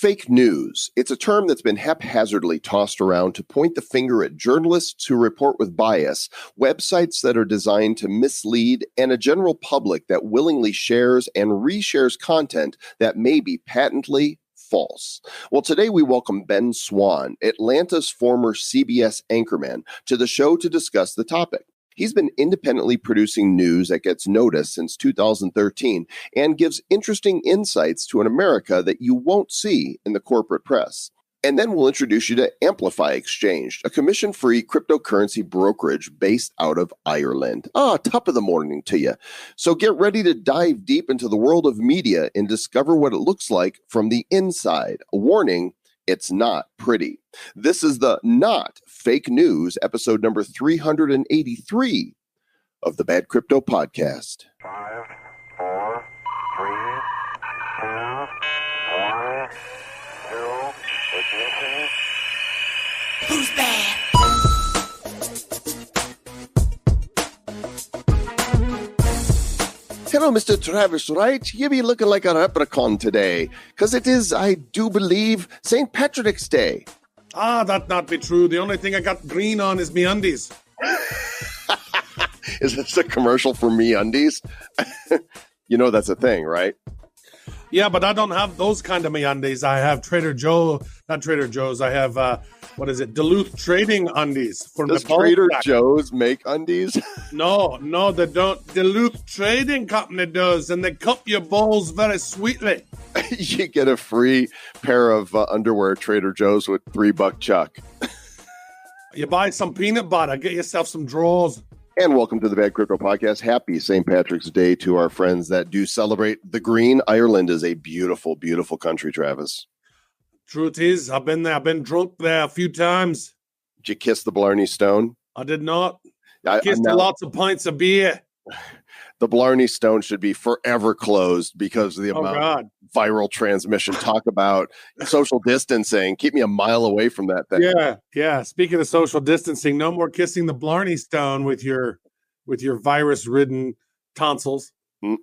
Fake news. It's a term that's been haphazardly tossed around to point the finger at journalists who report with bias, websites that are designed to mislead, and a general public that willingly shares and reshares content that may be patently false. Well, today we welcome Ben Swann, Atlanta's former CBS anchorman, to the show to discuss the topic. He's been independently producing news that gets noticed since 2013 and gives interesting insights to an America that you won't see in the corporate press. And then we'll introduce you to Amplify Exchange, a commission-free cryptocurrency brokerage based out of Ireland. Top of the morning to you. So get ready to dive deep into the world of media and discover what it looks like from the inside. A warning, it's not pretty. This is the Not Fake News, episode number 383 of the Bad Crypto Podcast. 5, 4, 3, 2, 1, 0, ignition. Who's bad? Hello, Mr. Travis Wright. You be looking like a leprechaun today, because it is, I do believe, St. Patrick's Day. That not be true. The only thing I got green on is me undies. Is this a commercial for MeUndies? You know that's a thing, right? Yeah, but I don't have those kind of MeUndies. I have not Trader Joe's. I have, Duluth Trading Undies. Does Trader Joe's make undies? No, they don't. Duluth Trading Company does, and they cup your balls very sweetly. You get a free pair of underwear at Trader Joe's with $3 chuck. You buy some peanut butter, get yourself some drawers. And welcome to the Bad Crypto Podcast. Happy St. Patrick's Day to our friends that do celebrate the green. Ireland is a beautiful, beautiful country, Travis. Truth is, I've been there. I've been drunk there a few times. Did you kiss the Blarney Stone? I did not. I kissed lots of pints of beer. The Blarney Stone should be forever closed because of the amount of viral transmission. Talk about social distancing. Keep me a mile away from that thing. Yeah. Speaking of social distancing, no more kissing the Blarney Stone with your virus-ridden tonsils.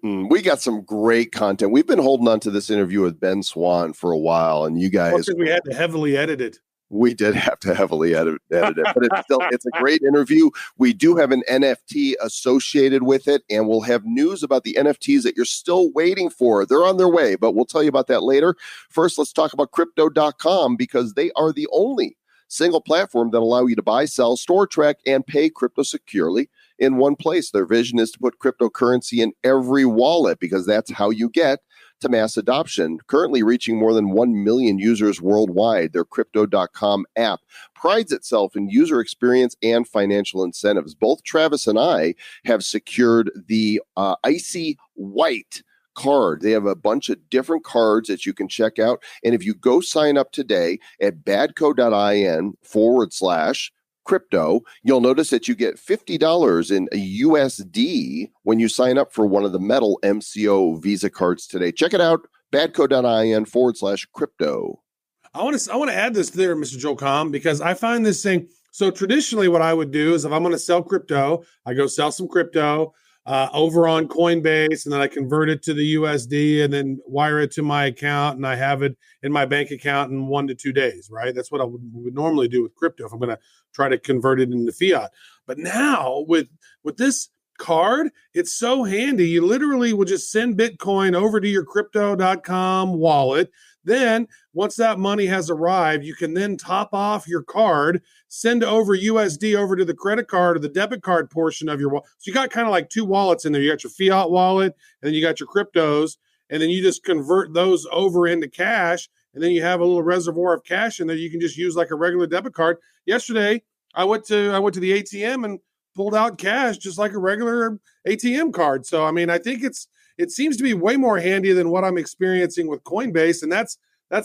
We got some great content. We've been holding on to this interview with Ben Swann for a while, and you guys... we had to heavily edit it. We did have to heavily edit it, but it's a great interview. We do have an NFT associated with it, and we'll have news about the NFTs that you're still waiting for. They're on their way, but we'll tell you about that later. First, let's talk about crypto.com, because they are the only single platform that allow you to buy, sell, store, track, and pay crypto securely in one place. Their vision is to put cryptocurrency in every wallet, because that's how you get to mass adoption. Currently reaching more than 1 million users worldwide, their crypto.com app prides itself in user experience and financial incentives. Both Travis and I have secured the Icy White card. They have a bunch of different cards that you can check out. And if you go sign up today at badco.in/crypto, you'll notice that you get $50 in USD when you sign up for one of the metal MCO Visa cards today. Check it out, badco.in/crypto. I want to add this there, Mr. Joe Comm, because I find this thing. So traditionally what I would do is if I'm going to sell crypto, I go sell some crypto over on Coinbase, and then I convert it to the USD and then wire it to my account, and I have it in my bank account in 1 to 2 days, right? That's what I would normally do with crypto if I'm going to try to convert it into fiat. But now with this card, it's so handy. You literally will just send Bitcoin over to your crypto.com wallet. Then once that money has arrived, you can then top off your card, send over USD over to the credit card or the debit card portion of your wallet. So you got kind of like two wallets in there. You got your fiat wallet, and then you got your cryptos, and then you just convert those over into cash, and then you have a little reservoir of cash in there you can just use like a regular debit card. Yesterday, I went to the ATM and pulled out cash just like a regular ATM card. So, I mean, I think it seems to be way more handy than what I'm experiencing with Coinbase. And that's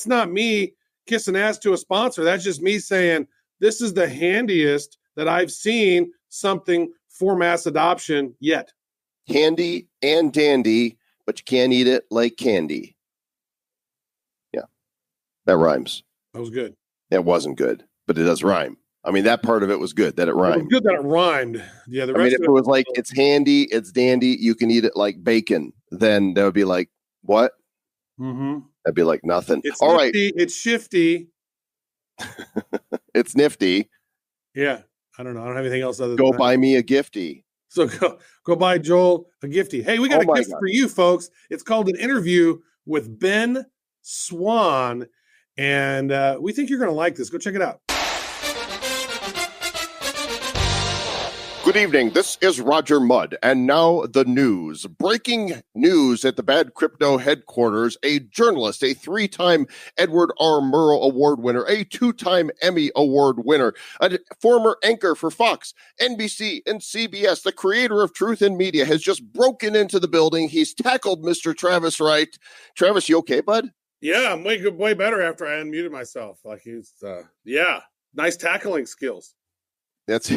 not me kissing ass to a sponsor. That's just me saying this is the handiest that I've seen something for mass adoption yet. Handy and dandy, but you can't eat it like candy. Yeah, that rhymes. That was good. It wasn't good, but it does rhyme. I mean, that part of it was good, that it rhymed. It was good that it rhymed. Yeah, the rest if it was like, it's handy, it's dandy, you can eat it like bacon, then that would be like, what? Mm-hmm. That'd be like nothing. It's All nifty. It's shifty. right. It's nifty. Yeah. I don't know. I don't have anything else other than Go that. buy me a gifty. So go buy Joel a gifty. Hey, we got Oh a my gift God. for you, folks. It's called an interview with Ben Swann, and we think you're going to like this. Go check it out. Good evening. This is Roger Mudd, and now the news. Breaking news at the Bad Crypto headquarters. A journalist, a 3-time Edward R. Murrow Award winner, a 2-time Emmy Award winner, a former anchor for Fox, NBC, and CBS, the creator of Truth in Media, has just broken into the building. He's tackled Mr. Travis Wright. Travis, you okay, bud? Yeah, I'm way better after I unmuted myself. Like he's, nice tackling skills. That's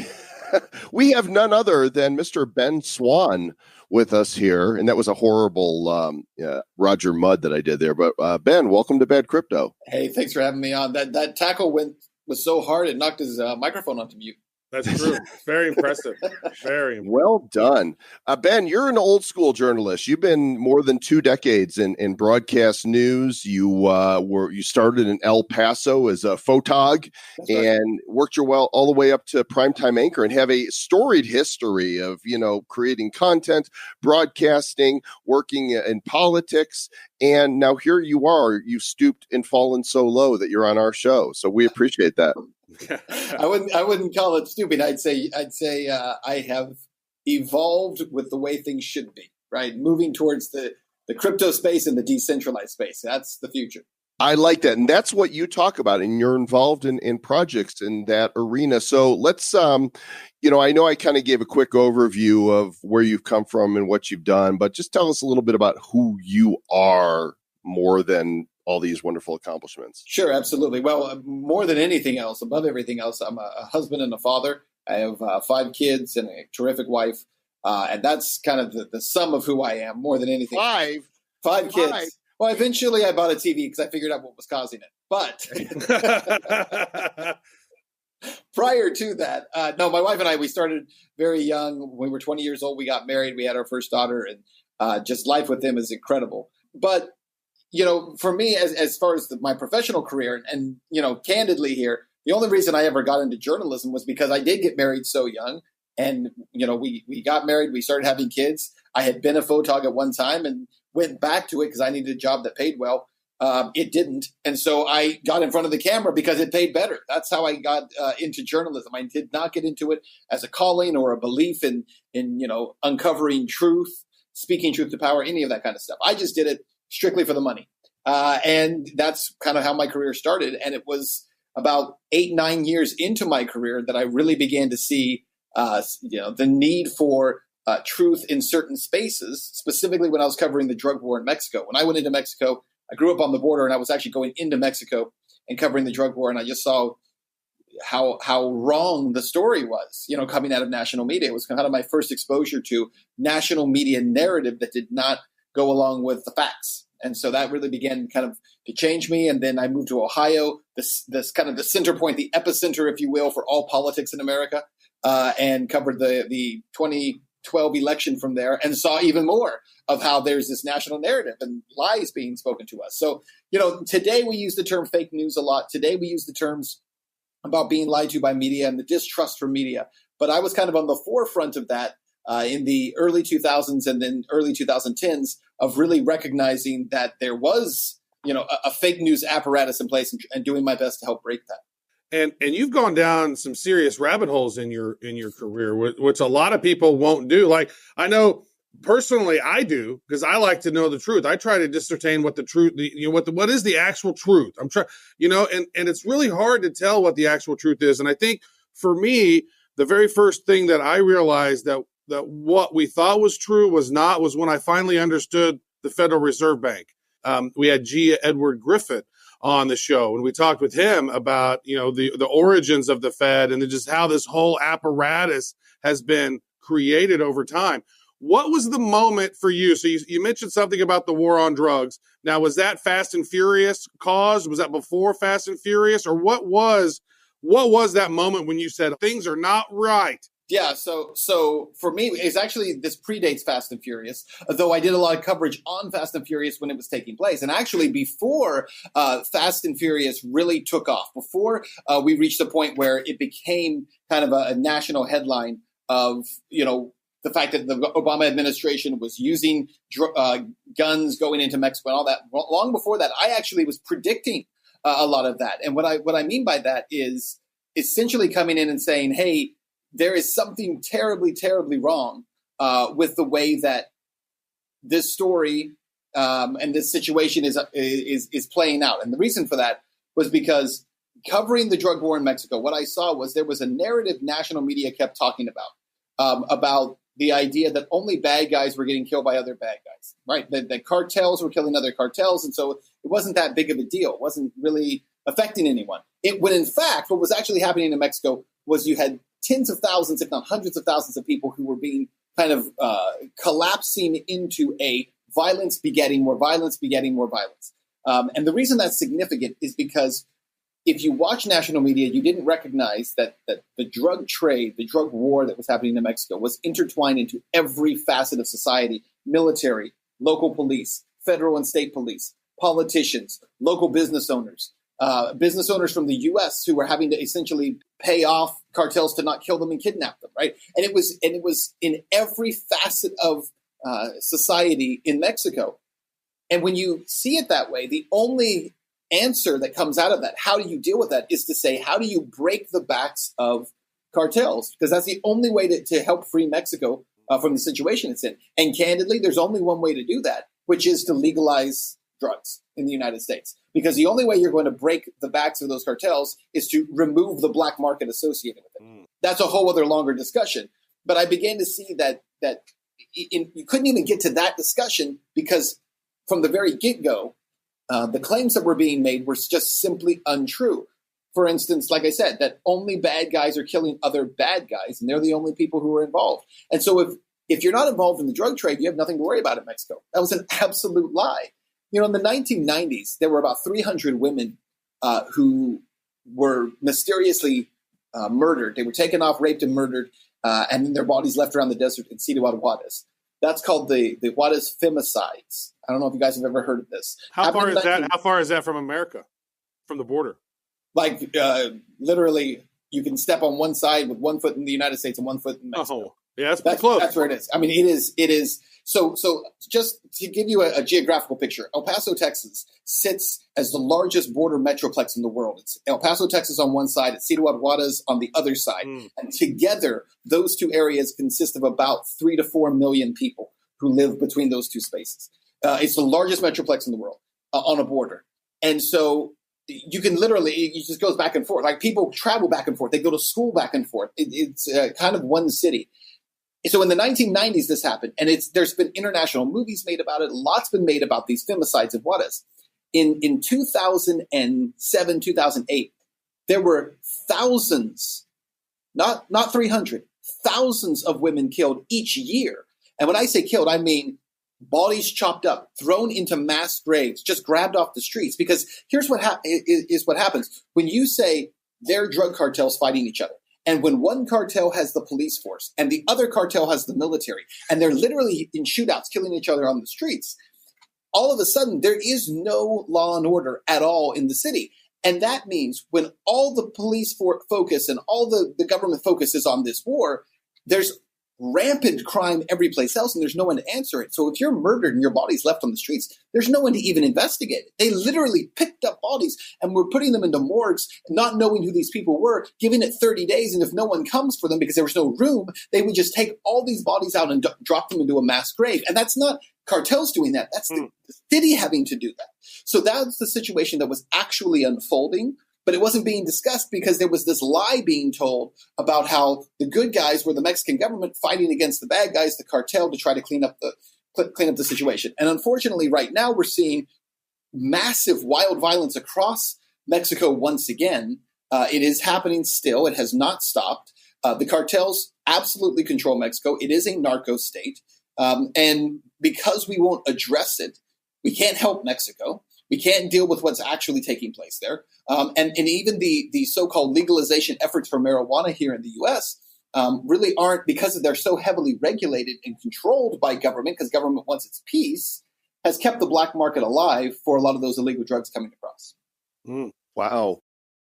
we have none other than Mr. Ben Swann with us here, and that was a horrible Roger Mudd that I did there. But Ben, welcome to Bad Crypto. Hey, thanks for having me on. That tackle was so hard it knocked his microphone onto mute. That's true. Very impressive. Very impressive. Well done. Ben, you're an old school journalist. You've been more than 2 decades in broadcast news. You started in El Paso as a photog and worked your way all the way up to primetime anchor and have a storied history of, creating content, broadcasting, working in politics. And now here you are, you've stooped and fallen so low that you're on our show. So we appreciate that. I wouldn't call it stupid. I'd say I have evolved with the way things should be, right? Moving towards the crypto space and the decentralized space. That's the future. I like that. And that's what you talk about. And you're involved in projects in that arena. So let's, I know I kind of gave a quick overview of where you've come from and what you've done, but just tell us a little bit about who you are more than all these wonderful accomplishments. Sure, absolutely. Well, more than anything else, above everything else, I'm a husband and a father. I have 5 kids and a terrific wife. And that's kind of the sum of who I am more than anything. 5 kids. Well, eventually I bought a TV because I figured out what was causing it. But prior to that, no, my wife and I, we started very young. When we were 20 years old, we got married. We had our first daughter, and just life with them is incredible. But for me, as far as my professional career, and candidly here, the only reason I ever got into journalism was because I did get married so young. And, we got married, we started having kids. I had been a photog at one time and went back to it because I needed a job that paid well. It didn't. And so I got in front of the camera because it paid better. That's how I got into journalism. I did not get into it as a calling or a belief in uncovering truth, speaking truth to power, any of that kind of stuff. I just did it strictly for the money. And that's kind of how my career started. And it was about 8-9 years into my career that I really began to see, the need for truth in certain spaces, specifically when I was covering the drug war in Mexico. When I went into Mexico, I grew up on the border, and I was actually going into Mexico and covering the drug war. And I just saw how wrong the story was, coming out of national media. It was kind of my first exposure to national media narrative that did not go along with the facts. And so that really began kind of to change me. And then I moved to Ohio, this kind of the center point, the epicenter, if you will, for all politics in America, and covered the 2012 election from there, and saw even more of how there's this national narrative and lies being spoken to us. So, today we use the term fake news a lot. Today we use the terms about being lied to by media and the distrust for media. But I was kind of on the forefront of that in the early 2000s and then early 2010s of really recognizing that there was, a fake news apparatus in place and doing my best to help break that. And you've gone down some serious rabbit holes in your career, which a lot of people won't do. Like, I know personally I do, because I like to know the truth. I try to ascertain what the truth, what is the actual truth. I'm trying, and it's really hard to tell what the actual truth is. And I think for me, the very first thing that I realized that what we thought was true was not, was when I finally understood the Federal Reserve Bank. We had G. Edward Griffith on the show, and we talked with him about, the origins of the Fed and just how this whole apparatus has been created over time. What was the moment for you? So you mentioned something about the war on drugs. Now, was that Fast and Furious caused? Was that before Fast and Furious? Or what was that moment when you said things are not right? Yeah, so for me, it's actually, this predates Fast and Furious, though I did a lot of coverage on Fast and Furious when it was taking place. And actually, before Fast and Furious really took off, before we reached the point where it became kind of a national headline of, the fact that the Obama administration was using guns going into Mexico and all that, long before that, I actually was predicting a lot of that. And what I mean by that is essentially coming in and saying, hey, there is something terribly, terribly wrong with the way that this story and this situation is playing out. And the reason for that was because covering the drug war in Mexico, what I saw was there was a narrative national media kept talking about the idea that only bad guys were getting killed by other bad guys, right? That cartels were killing other cartels. And so it wasn't that big of a deal. It wasn't really affecting anyone. When in fact, what was actually happening in Mexico was you had tens of thousands, if not hundreds of thousands of people who were being kind of collapsing into a violence begetting more violence, begetting more violence. And the reason that's significant is because if you watch national media, you didn't recognize that the drug trade, the drug war that was happening in Mexico was intertwined into every facet of society: military, local police, federal and state police, politicians, local business owners from the U.S. who were having to essentially pay off cartels to not kill them and kidnap them, right? And it was in every facet of society in Mexico. And when you see it that way, the only answer that comes out of that, how do you deal with that, is to say, how do you break the backs of cartels? Because that's the only way to help free Mexico from the situation it's in. And candidly, there's only one way to do that, which is to legalize drugs in the United States. Because the only way you're going to break the backs of those cartels is to remove the black market associated with it. That's a whole other longer discussion. But I began to see that you couldn't even get to that discussion because from the very get-go, the claims that were being made were just simply untrue. For instance, like I said, that only bad guys are killing other bad guys, and they're the only people who are involved. And so if you're not involved in the drug trade, you have nothing to worry about in Mexico. That was an absolute lie. In the 1990s, there were about 300 women who were mysteriously murdered. They were taken off, raped, and murdered, and then their bodies left around the desert in Ciudad Juarez. That's called the Juarez femicides. I don't know if you guys have ever heard of this. How far is that? How far is that from America, from the border? Like literally, you can step on one side with 1 foot in the United States and 1 foot in Mexico. Oh, yeah, that's pretty close. That's where it is. I mean, it is. So just to give you a geographical picture, El Paso, Texas sits as the largest border metroplex in the world. It's El Paso, Texas on one side, it's Ciudad Juarez on the other side. And together, those two areas consist of about 3 to 4 million people who live between those two spaces. It's the largest metroplex in the world on a border. And so you can literally, it just goes back and forth. Like people travel back and forth. They go to school back and forth. It's kind of one city. So in the 1990s, this happened, and there's been international movies made about it. Lots been made about these femicides of Juarez. In 2007, 2008, there were thousands, not 300, thousands of women killed each year. And when I say killed, I mean bodies chopped up, thrown into mass graves, just grabbed off the streets. Because here's what happens when you say they're drug cartels fighting each other. And when one cartel has the police force and the other cartel has the military, and they're literally in shootouts killing each other on the streets, all of a sudden there is no law and order at all in the city. And that means when all the police focus and all the government focus is on this war, there's rampant crime every place else, and there's no one to answer it. So if you're murdered and your body's left on the streets, there's no one to even investigate it. They literally picked up bodies and were putting them into morgues, not knowing who these people were, giving it 30 days. And if no one comes for them because there was no room, they would just take all these bodies out and drop them into a mass grave. And that's not cartels doing that. That's the city having to do that. So that's the situation that was actually unfolding. But it wasn't being discussed because there was this lie being told about how the good guys were the Mexican government fighting against the bad guys, the cartel, to try to clean up the situation. And unfortunately, right now we're seeing massive wild violence across Mexico once again. It is happening still. It has not stopped. The cartels absolutely control Mexico. It is a narco state. And because we won't address it, we can't help Mexico. We can't deal with what's actually taking place there. And even the so-called legalization efforts for marijuana here in the U.S., really aren't, because they're so heavily regulated and controlled by government, because government wants its piece, has kept the black market alive for a lot of those illegal drugs coming across. Wow.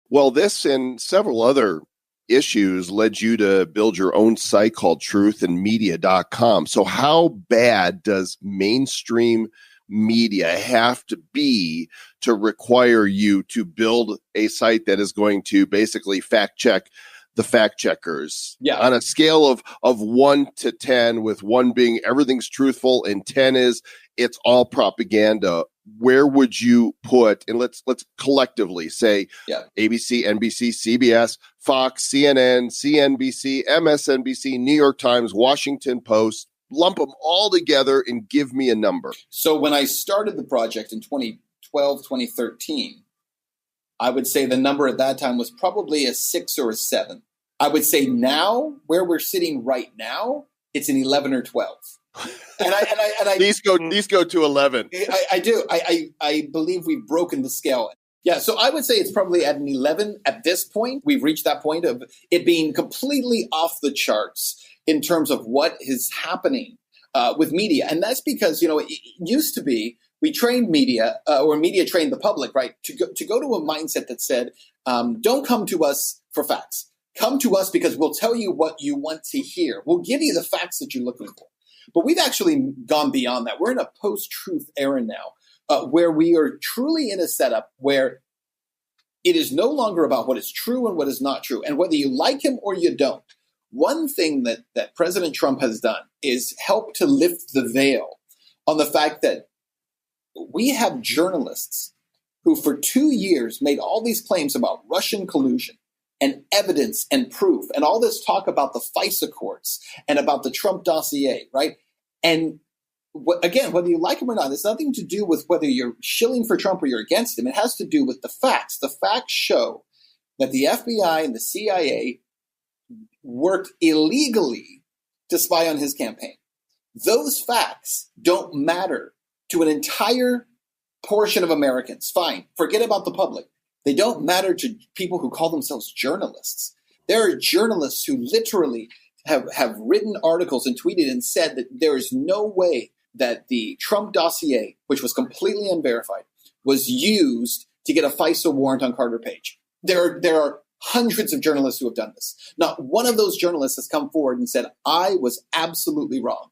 Well, this and several other issues led you to build your own site called truthandmedia.com. So how bad does mainstream media have to be to require you to build a site that is going to basically fact check the fact checkers on a scale of 1 to 10, with 1 being everything's truthful and 10 is it's all propaganda? Where would you put, and let's collectively say ABC, NBC, CBS, Fox, CNN, CNBC, MSNBC, New York Times, Washington Post, lump them all together and give me a number. So when I started the project in 2012, 2013, I would say the number at that time was probably a 6 or a 7. I would say now, where we're sitting right now, it's an 11 or 12. And I these go to 11. I do. I believe we've broken the scale. Yeah, so I would say it's probably at an 11 at this point. We've reached that point of it being completely off the charts in terms of what is happening with media. And that's because, it used to be we trained media or media trained the public, right, to go to a mindset that said, don't come to us for facts. Come to us because we'll tell you what you want to hear. We'll give you the facts that you're looking for. But we've actually gone beyond that. We're in a post-truth era now where we are truly in a setup where it is no longer about what is true and what is not true. And whether you like him or you don't, one thing that President Trump has done is help to lift the veil on the fact that we have journalists who for 2 years made all these claims about Russian collusion and evidence and proof and all this talk about the FISA courts and about the Trump dossier, right? And again, whether you like him or not, it's nothing to do with whether you're shilling for Trump or you're against him. It has to do with the facts. The facts show that the FBI and the CIA worked illegally to spy on his campaign. Those facts don't matter to an entire portion of Americans. Fine, forget about the public. They don't matter to people who call themselves journalists. There are journalists who literally have written articles and tweeted and said that there is no way that the Trump dossier, which was completely unverified, was used to get a FISA warrant on Carter Page. There are hundreds of journalists who have done this. Not one of those journalists has come forward and said, I was absolutely wrong.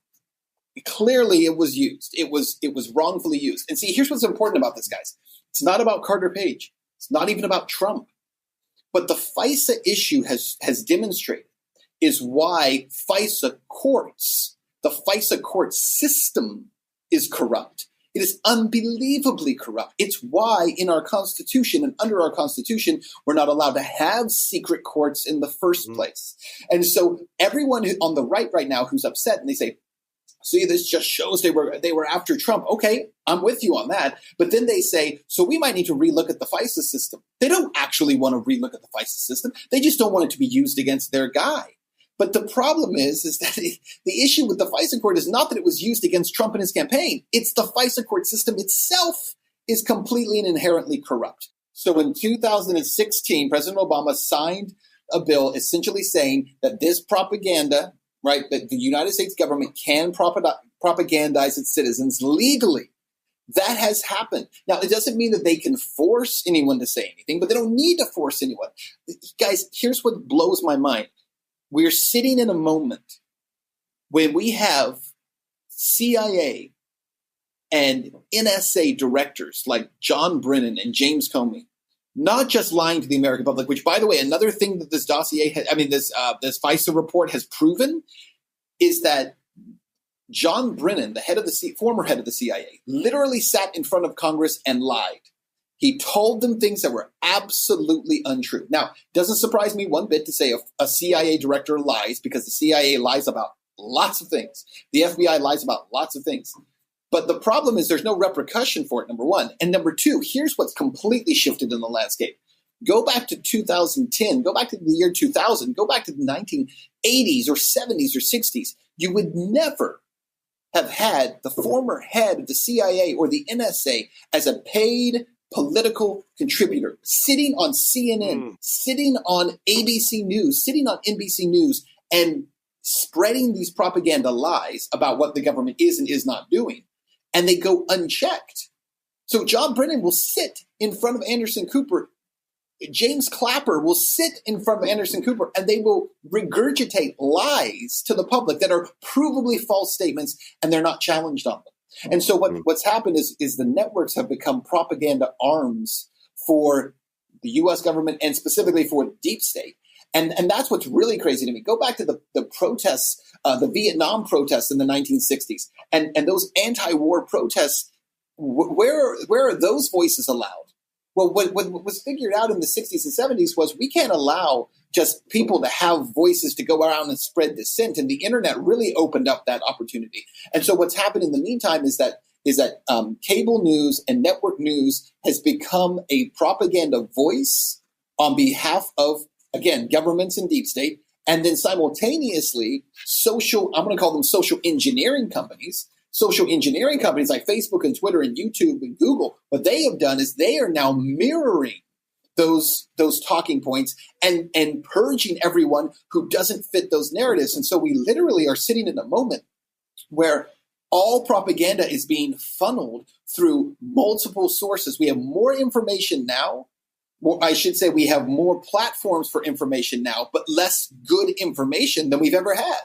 Clearly it was used. It was wrongfully used. And see, here's what's important about this, guys. It's not about Carter Page. It's not even about Trump. But the FISA issue has demonstrated is why FISA courts, the FISA court system is corrupt. It is unbelievably corrupt. It's why in our Constitution and under our Constitution, we're not allowed to have secret courts in the first place. And so everyone on the right now who's upset and they say, see, this just shows they were after Trump. Okay, I'm with you on that. But then they say, so we might need to relook at the FISA system. They don't actually want to relook at the FISA system. They just don't want it to be used against their guy. But the problem is that the issue with the FISA court is not that it was used against Trump and his campaign. It's the FISA court system itself is completely and inherently corrupt. So in 2016, President Obama signed a bill essentially saying that this propaganda, right, that the United States government can propagandize its citizens legally. That has happened. Now, it doesn't mean that they can force anyone to say anything, but they don't need to force anyone. Guys, here's what blows my mind. We're sitting in a moment when we have CIA and NSA directors like John Brennan and James Comey not just lying to the American public, which, by the way, another thing that this dossier, this FISA report has proven is that John Brennan, former head of the CIA, literally sat in front of Congress and lied. He told them things that were absolutely untrue. Now, it doesn't surprise me one bit to say a CIA director lies, because the CIA lies about lots of things. The FBI lies about lots of things. But the problem is there's no repercussion for it, number one. And number two, here's what's completely shifted in the landscape. Go back to 2010, go back to the year 2000, go back to the 1980s or 70s or 60s. You would never have had the former head of the CIA or the NSA as a paid political contributor, sitting on CNN, sitting on ABC News, sitting on NBC News, and spreading these propaganda lies about what the government is and is not doing, and they go unchecked. So John Brennan will sit in front of Anderson Cooper. James Clapper will sit in front of Anderson Cooper, and they will regurgitate lies to the public that are provably false statements, and they're not challenged on them. And so what's happened is the networks have become propaganda arms for the U.S. government and specifically for the deep state. And that's what's really crazy to me. Go back to the protests, the Vietnam protests in the 1960s, and those anti-war protests. Where are those voices allowed? Well, what was figured out in the 60s and 70s was we can't allow just people to have voices to go around and spread dissent, and the internet really opened up that opportunity. And so what's happened in the meantime is that cable news and network news has become a propaganda voice on behalf of, again, governments and deep state, and then simultaneously I'm going to call them social engineering companies. Social engineering companies like Facebook and Twitter and YouTube and Google, what they have done is they are now mirroring those talking points and purging everyone who doesn't fit those narratives. And so we literally are sitting in a moment where all propaganda is being funneled through multiple sources. We have more information now. Well, I should say we have more platforms for information now, but less good information than we've ever had.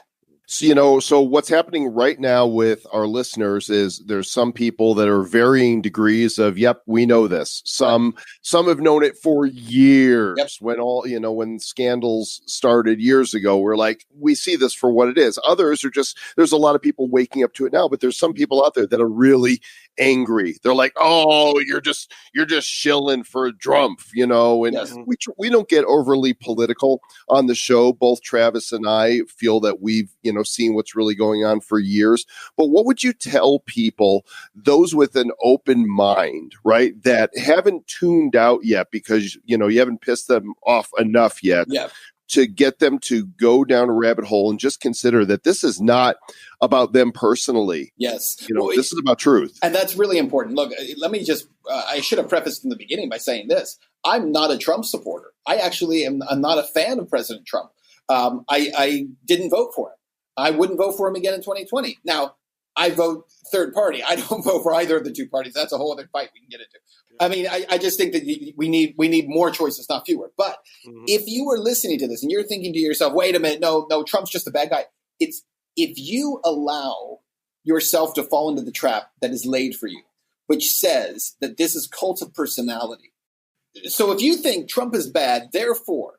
So what's happening right now with our listeners is there's some people that are varying degrees of, yep, we know this. Some have known it for years. Yep. When scandals started years ago, we're like, we see this for what it is. Others are there's a lot of people waking up to it now, but there's some people out there that are really angry. They're like, oh, you're just shilling for Trump, and yes. we don't get overly political on the show. Both Travis and I feel that we've, seen what's really going on for years. But what would you tell people, those with an open mind, right, that haven't tuned out yet because, you haven't pissed them off enough yet, to get them to go down a rabbit hole and just consider that this is not about them personally. Yes. This is about truth. And that's really important. Look, let me just, I should have prefaced in the beginning by saying this. I'm not a Trump supporter. I'm not a fan of President Trump. I didn't vote for him. I wouldn't vote for him again in 2020. Now, I vote third party. I don't vote for either of the two parties. That's a whole other fight we can get into. I mean, I just think that we need more choices, not fewer. But if you are listening to this and you're thinking to yourself, wait a minute, no, Trump's just a bad guy. It's if you allow yourself to fall into the trap that is laid for you, which says that this is cult of personality. So if you think Trump is bad, therefore,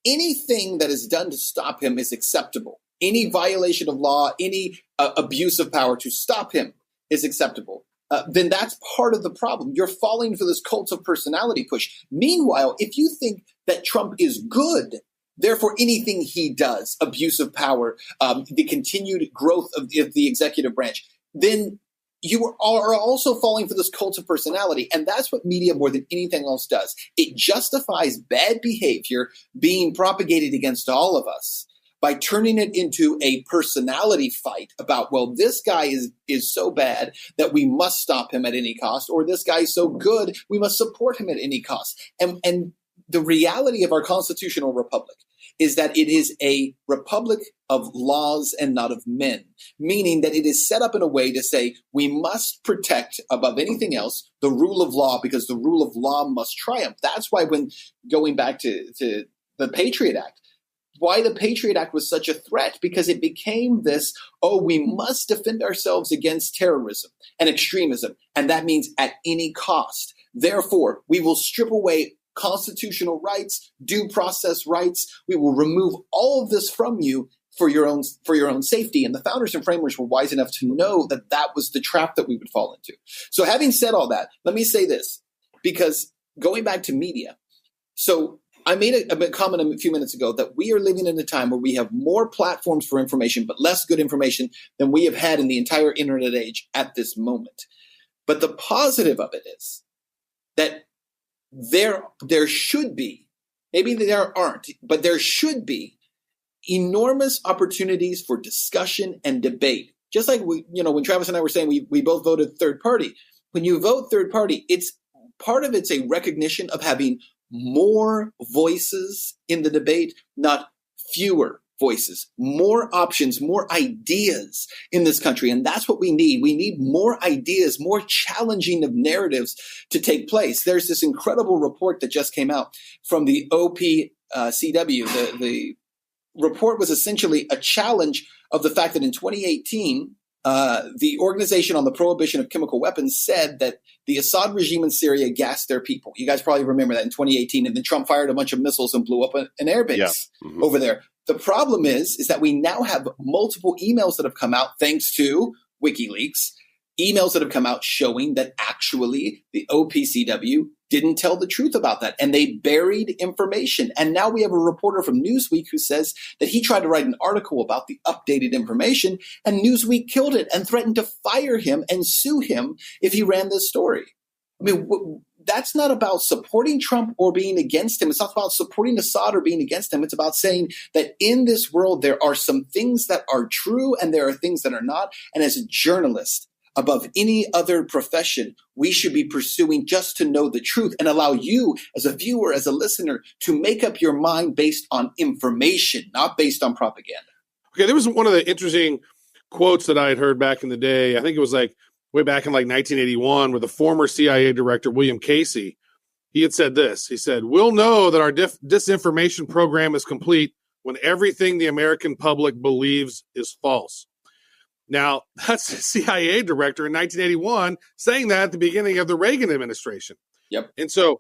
anything that is done to stop him is acceptable. Any violation of law, any abuse of power to stop him is acceptable. Then that's part of the problem. You're falling for this cult of personality push. Meanwhile, if you think that Trump is good, therefore anything he does, abuse of power, the continued growth of the executive branch, then you are also falling for this cult of personality. And that's what media more than anything else does. It justifies bad behavior being propagated against all of us by turning it into a personality fight about, well, this guy is so bad that we must stop him at any cost, or this guy is so good, we must support him at any cost. And the reality of our constitutional republic is that it is a republic of laws and not of men, meaning that it is set up in a way to say we must protect above anything else the rule of law because the rule of law must triumph. That's why when going back to the Patriot Act, why the Patriot Act was such a threat, because it became this, we must defend ourselves against terrorism and extremism. And that means at any cost. Therefore, we will strip away constitutional rights, due process rights. We will remove all of this from you for your own safety. And the founders and framers were wise enough to know that that was the trap that we would fall into. So having said all that, let me say this, because going back to media, so I made a comment a few minutes ago that we are living in a time where we have more platforms for information, but less good information than we have had in the entire internet age at this moment. But the positive of it is that there should be, maybe there aren't, but there should be enormous opportunities for discussion and debate. Just like when Travis and I were saying we both voted third party. When you vote third party, it's a recognition of having more voices in the debate, not fewer voices, more options, more ideas in this country. And that's what we need. We need more ideas, more challenging of narratives to take place. There's this incredible report that just came out from the OPCW. The report was essentially a challenge of the fact that in 2018, the Organization on the Prohibition of Chemical Weapons said that the Assad regime in Syria gassed their people. You guys probably remember that in 2018. And then Trump fired a bunch of missiles and blew up an airbase over there. The problem is that we now have multiple emails that have come out thanks to WikiLeaks, emails that have come out showing that actually the OPCW didn't tell the truth about that. And they buried information. And now we have a reporter from Newsweek who says that he tried to write an article about the updated information and Newsweek killed it and threatened to fire him and sue him if he ran this story. I mean, that's not about supporting Trump or being against him. It's not about supporting Assad or being against him. It's about saying that in this world, there are some things that are true and there are things that are not. And as a journalist, above any other profession, we should be pursuing just to know the truth and allow you as a viewer, as a listener, to make up your mind based on information, not based on propaganda. Okay, there was one of the interesting quotes that I had heard back in the day. I think it was like way back in like 1981 with the former CIA director, William Casey. He had said this. He said, "We'll know that our disinformation program is complete when everything the American public believes is false." Now, that's the CIA director in 1981 saying that at the beginning of the Reagan administration. Yep. And so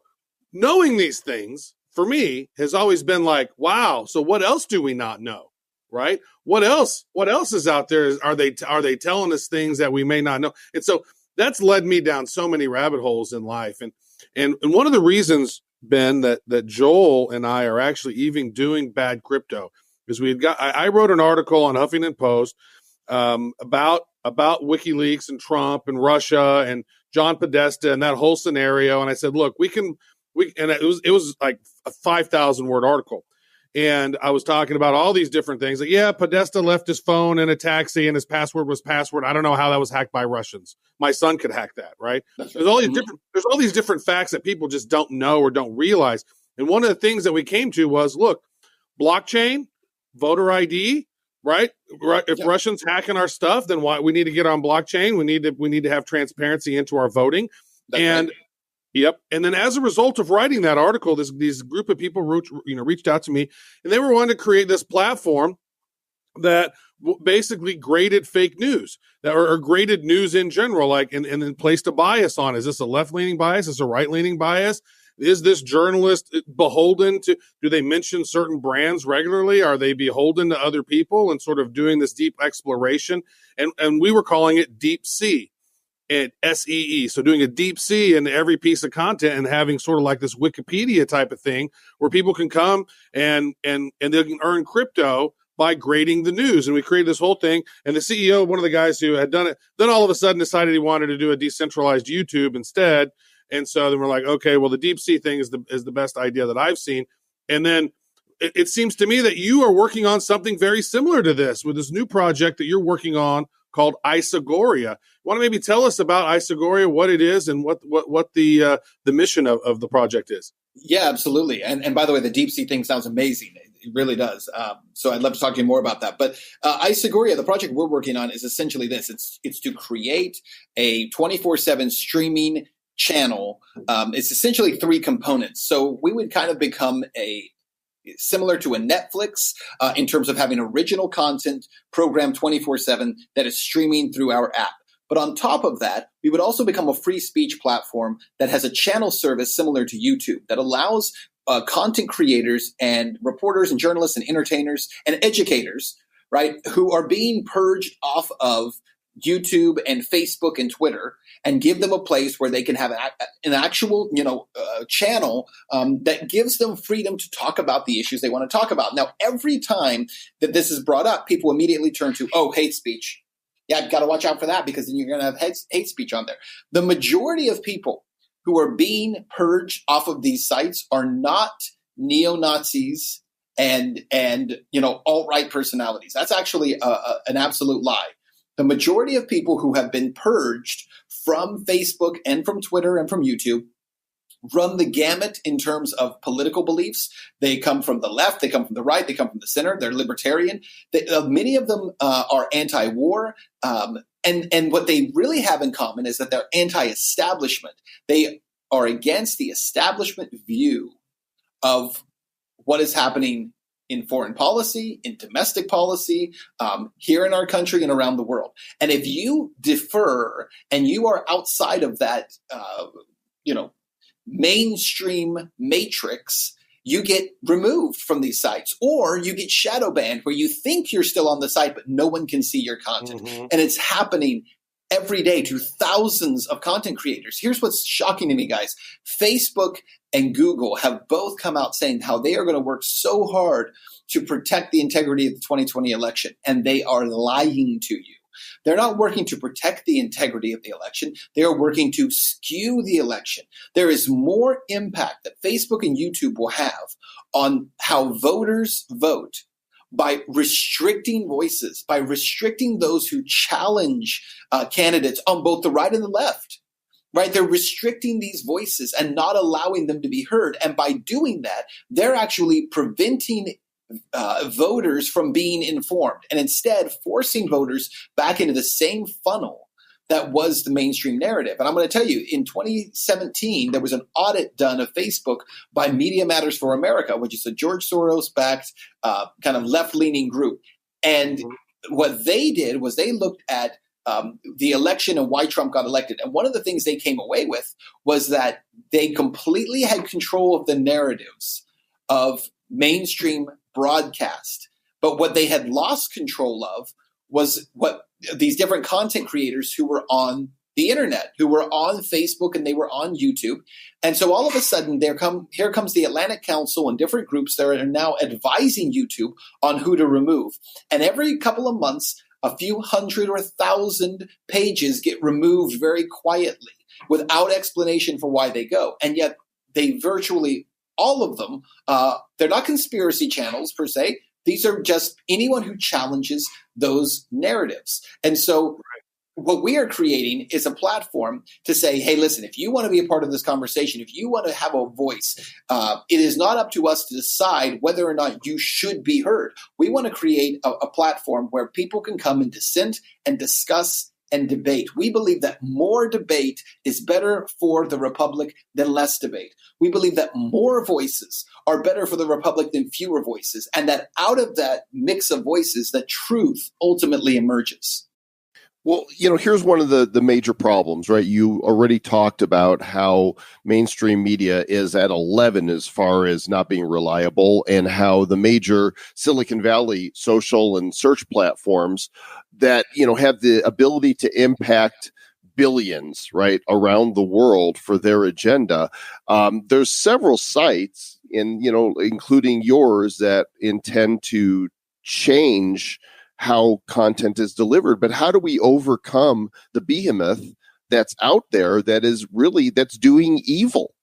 knowing these things, for me, has always been like, wow, so what else do we not know, right? What else is out there? Are they telling us things that we may not know? And so that's led me down so many rabbit holes in life. And one of the reasons, Ben, that Joel and I are actually even doing Bad Crypto is I wrote an article on Huffington Post about WikiLeaks and Trump and Russia and John Podesta and that whole scenario. And I said, look, and it was like a 5,000 word article. And I was talking about all these different things. Like, yeah, Podesta left his phone in a taxi and his password was password. I don't know how that was hacked by Russians. My son could hack that, right? There's all these different facts that people just don't know or don't realize. And one of the things that we came to was, look, blockchain, voter ID, right? If Russians hacking our stuff, then why we need to get on blockchain. We need to have transparency into our voting. That's right. Yep. And then as a result of writing that article, these group of people reached out to me, and they were wanting to create this platform that basically graded fake news or graded news in general, like and then placed a bias on. Is this a left-leaning bias? Is this a right-leaning bias? Is this journalist beholden to, do they mention certain brands regularly? Are they beholden to other people and sort of doing this deep exploration? And we were calling it Deep Sea and SEE. So doing a deep sea in every piece of content and having sort of like this Wikipedia type of thing where people can come and they can earn crypto by grading the news. And we created this whole thing. And the CEO, one of the guys who had done it, then all of a sudden decided he wanted to do a decentralized YouTube instead. And so then we're like, okay, well, the deep sea thing is the best idea that I've seen. And then it seems to me that you are working on something very similar to this with this new project that you're working on called Isagoria. Want to maybe tell us about Isagoria, what it is, and what the mission of the project is? Yeah, absolutely. And by the way, the deep sea thing sounds amazing. It really does. So I'd love to talk to you more about that. But Isagoria, the project we're working on, is essentially this. It's to create a 24/7 streaming channel. It's essentially three components. So we would kind of become similar to a Netflix in terms of having original content programmed 24/7 that is streaming through our app. But on top of that, we would also become a free speech platform that has a channel service similar to YouTube that allows content creators and reporters and journalists and entertainers and educators, right, who are being purged off of YouTube and Facebook and Twitter, and give them a place where they can have an actual, channel that gives them freedom to talk about the issues they want to talk about. Now, every time that this is brought up, people immediately turn to, hate speech. Yeah, I've got to watch out for that because then you're going to have hate speech on there. The majority of people who are being purged off of these sites are not neo-Nazis and alt-right personalities. That's actually an absolute lie. The majority of people who have been purged from Facebook and from Twitter and from YouTube run the gamut in terms of political beliefs. They come from the left, they come from the right, they come from the center, they're libertarian. Many of them are anti-war. And what they really have in common is that they're anti-establishment. They are against the establishment view of what is happening in foreign policy, in domestic policy, here in our country and around the world. And if you defer and you are outside of that, mainstream matrix, you get removed from these sites, or you get shadow banned where you think you're still on the site, but no one can see your content. Mm-hmm. And it's happening every day to thousands of content creators. Here's what's shocking to me, guys. Facebook and Google have both come out saying how they are going to work so hard to protect the integrity of the 2020 election, and they are lying to you. They're not working to protect the integrity of the election. They are working to skew the election. There is more impact that Facebook and YouTube will have on how voters vote by restricting voices, by restricting those who challenge candidates on both the right and the left. Right? They're restricting these voices and not allowing them to be heard. And by doing that, they're actually preventing voters from being informed, and instead forcing voters back into the same funnel that was the mainstream narrative. And I'm going to tell you, in 2017, there was an audit done of Facebook by Media Matters for America, which is a George Soros-backed kind of left-leaning group. And what they did was they looked at the election and why Trump got elected. And one of the things they came away with was that they completely had control of the narratives of mainstream broadcast. But what they had lost control of was what these different content creators who were on the internet, who were on Facebook and they were on YouTube. And so all of a sudden here comes the Atlantic Council and different groups that are now advising YouTube on who to remove. And every couple of months, a few hundred or 1,000 pages get removed very quietly without explanation for why they go. And yet they virtually all of them, they're not conspiracy channels per se. These are just anyone who challenges those narratives. And so what we are creating is a platform to say, hey, listen, if you want to be a part of this conversation, if you want to have a voice, it is not up to us to decide whether or not you should be heard. We want to create a platform where people can come and dissent and discuss and debate. We believe that more debate is better for the republic than less debate. We believe that more voices are better for the republic than fewer voices, and that out of that mix of voices, the truth ultimately emerges. Well, here's one of the major problems, right? You already talked about how mainstream media is at 11 as far as not being reliable, and how the major Silicon Valley social and search platforms that, have the ability to impact billions, right, around the world for their agenda. There's several sites, including yours, that intend to change how content is delivered. But how do we overcome the behemoth that's out there that's doing evil?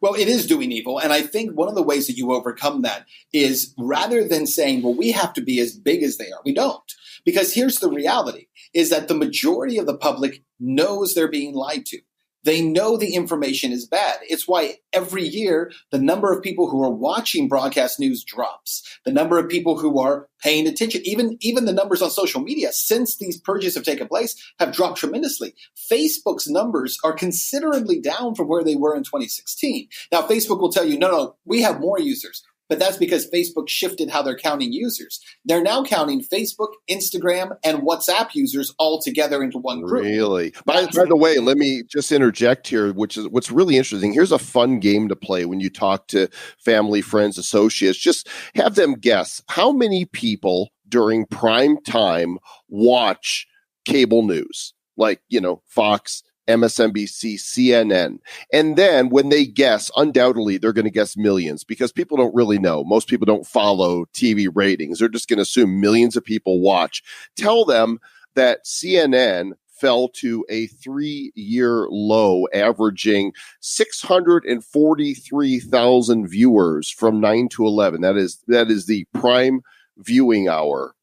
Well, it is doing evil. And I think one of the ways that you overcome that is, rather than saying, well, we have to be as big as they are, we don't. Because here's the reality, is that the majority of the public knows they're being lied to. They know the information is bad. It's why every year the number of people who are watching broadcast news drops. The number of people who are paying attention, even the numbers on social media since these purges have taken place, have dropped tremendously. Facebook's numbers are considerably down from where they were in 2016. Now, Facebook will tell you, no, we have more users. But that's because Facebook shifted how they're counting users. They're now counting Facebook, Instagram, and WhatsApp users all together into one group. Really? By the way, let me just interject here, which is what's really interesting. Here's a fun game to play when you talk to family, friends, associates. Just have them guess how many people during prime time watch cable news, like, Fox, MSNBC, CNN. And then when they guess, undoubtedly, they're going to guess millions, because people don't really know. Most people don't follow TV ratings. They're just going to assume millions of people watch. Tell them that CNN fell to a 3-year low, averaging 643,000 viewers from 9 to 11. That is the prime viewing hour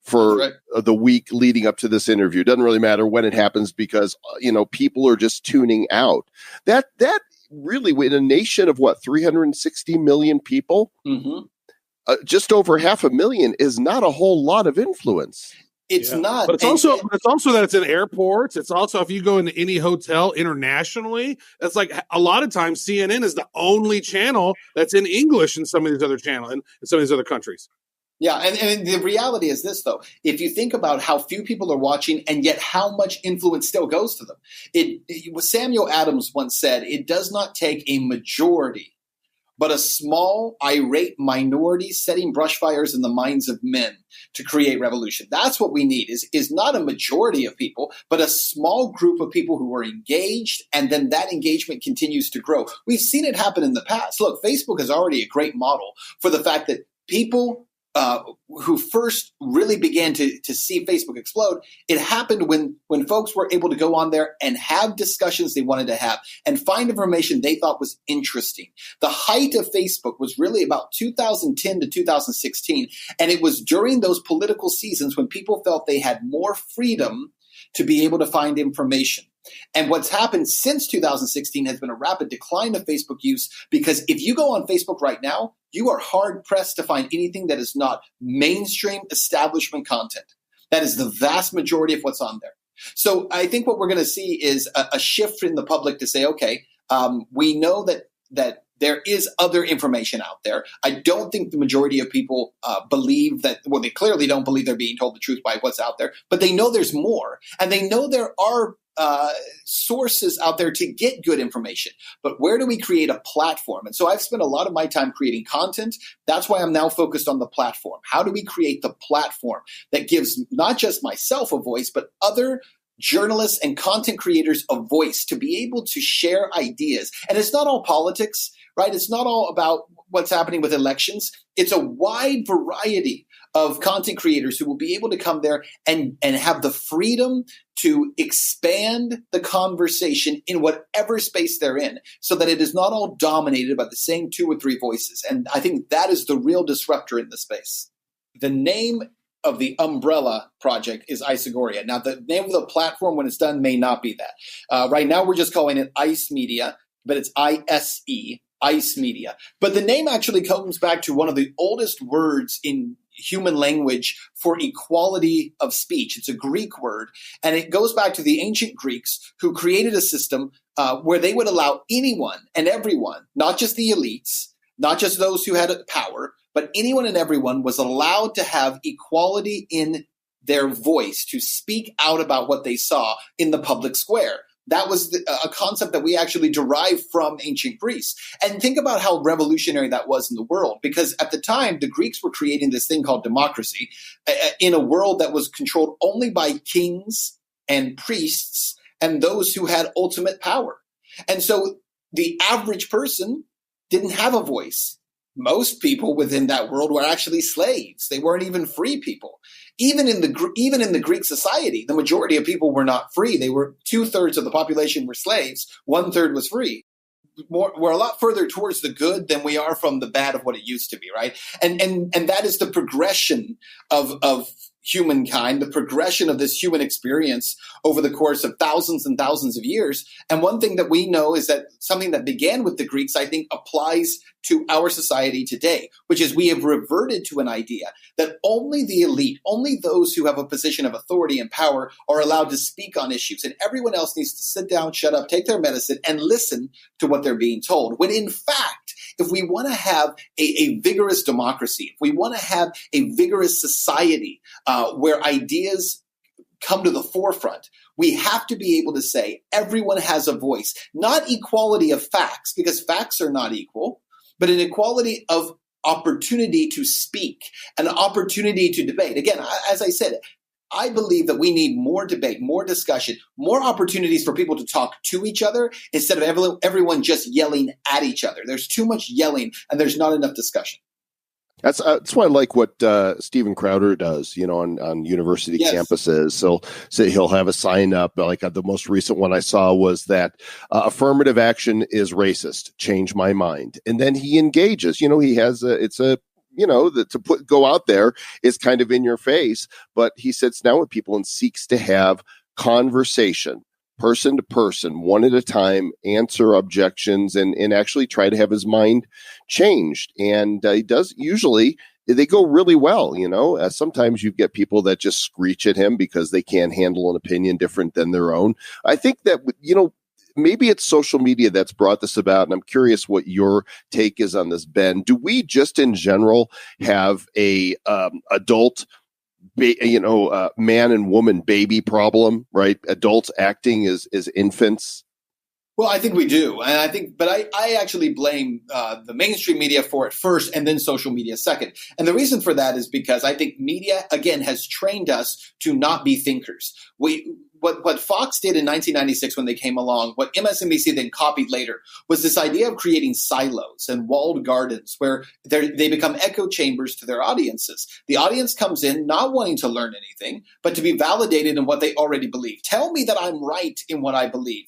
for the week leading up to this interview. It doesn't really matter when it happens, because, people are just tuning out. That really, in a nation of 360 million people, just over 500,000 is not a whole lot of influence. It's not. But it's also that it's in airports. It's also if you go into any hotel internationally, it's like a lot of times CNN is the only channel that's in English in some of these other channels in some of these other countries. Yeah, and the reality is this, though. If you think about how few people are watching and yet how much influence still goes to them. Samuel Adams once said, it does not take a majority, but a small, irate minority setting brush fires in the minds of men to create revolution. That's what we need, is not a majority of people, but a small group of people who are engaged, and then that engagement continues to grow. We've seen it happen in the past. Look, Facebook is already a great model for the fact that people who first really began to see Facebook explode, it happened when folks were able to go on there and have discussions they wanted to have and find information they thought was interesting. The height of Facebook was really about 2010 to 2016, and it was during those political seasons when people felt they had more freedom to be able to find information. And what's happened since 2016 has been a rapid decline of Facebook use, because if you go on Facebook right now, you are hard-pressed to find anything that is not mainstream establishment content. That is the vast majority of what's on there. So I think what we're going to see is a shift in the public to say, okay, we know that there is other information out there. I don't think the majority of people believe that, well, they clearly don't believe they're being told the truth by what's out there, but they know there's more. And they know there are sources out there to get good information. But where do we create a platform? And so I've spent a lot of my time creating content. That's why I'm now focused on the platform. How do we create the platform that gives not just myself a voice, but other journalists and content creators a voice to be able to share ideas? And it's not all politics, right? It's not all about what's happening with elections. It's a wide variety of content creators who will be able to come there and have the freedom to expand the conversation in whatever space they're in, so that it is not all dominated by the same 2 or 3 voices. And I think that is the real disruptor in the space. The name of the umbrella project is Isagoria. Now, the name of the platform when it's done may not be that. Right now, we're just calling it ICE Media, but it's ISE, ICE Media. But the name actually comes back to one of the oldest words in human language for equality of speech. It's a Greek word, and it goes back to the ancient Greeks who created a system where they would allow anyone and everyone, not just the elites, not just those who had power, but anyone and everyone was allowed to have equality in their voice, to speak out about what they saw in the public square. That was a concept that we actually derived from ancient Greece. And think about how revolutionary that was in the world, because at the time, the Greeks were creating this thing called democracy in a world that was controlled only by kings and priests and those who had ultimate power. And so the average person didn't have a voice. Most people within that world were actually slaves. They weren't even free people. Even in the Greek society, the majority of people were not free. They were 2/3 of the population were slaves. 1/3 was free. We're a lot further towards the good than we are from the bad of what it used to be, right? And that is the progression of humankind, the progression of this human experience over the course of thousands and thousands of years. And one thing that we know is that something that began with the Greeks, I think, applies to our society today, which is we have reverted to an idea that only the elite, only those who have a position of authority and power are allowed to speak on issues. And everyone else needs to sit down, shut up, take their medicine, and listen to what they're being told. When in fact, if we want to have a vigorous democracy, if we want to have a vigorous society where ideas come to the forefront, we have to be able to say everyone has a voice, not equality of facts, because facts are not equal, but an equality of opportunity to speak, an opportunity to debate. Again, as I said, I believe that we need more debate, more discussion, more opportunities for people to talk to each other instead of everyone just yelling at each other. There's too much yelling and there's not enough discussion. That's why I like what Steven Crowder does, on university campuses. So he'll have a sign up. Like the most recent one I saw was that affirmative action is racist. Change my mind. And then he engages. He has go out there is kind of in your face, but he sits down with people and seeks to have conversation. person to person, one at a time, answer objections, and actually try to have his mind changed. And he does usually. They go really well, sometimes you get people that just screech at him because they can't handle an opinion different than their own. I think that, maybe it's social media that's brought this about. And I'm curious what your take is on this, Ben. Do we just in general have a adult, man and woman baby problem, right? Adults acting as infants. Well, I think we do. And but I actually blame the mainstream media for it first and then social media second. And the reason for that is because I think media, again, has trained us to not be thinkers. What Fox did in 1996 when they came along, what MSNBC then copied later, was this idea of creating silos and walled gardens where they become echo chambers to their audiences. The audience comes in not wanting to learn anything, but to be validated in what they already believe. Tell me that I'm right in what I believe,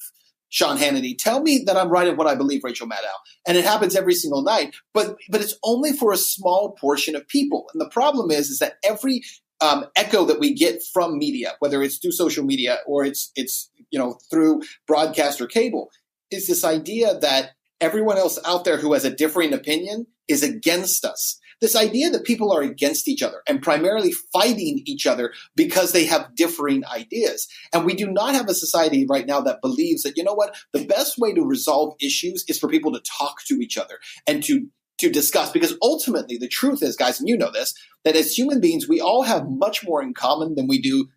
Sean Hannity. Tell me that I'm right in what I believe, Rachel Maddow. And it happens every single night, but it's only for a small portion of people. And the problem is that every echo that we get from media, whether it's through social media or it's through broadcast or cable, is this idea that everyone else out there who has a differing opinion is against us. This idea that people are against each other and primarily fighting each other because they have differing ideas. And we do not have a society right now that believes that, the best way to resolve issues is for people to talk to each other and to discuss. Because ultimately, the truth is, guys, and you know this, that as human beings, we all have much more in common than we do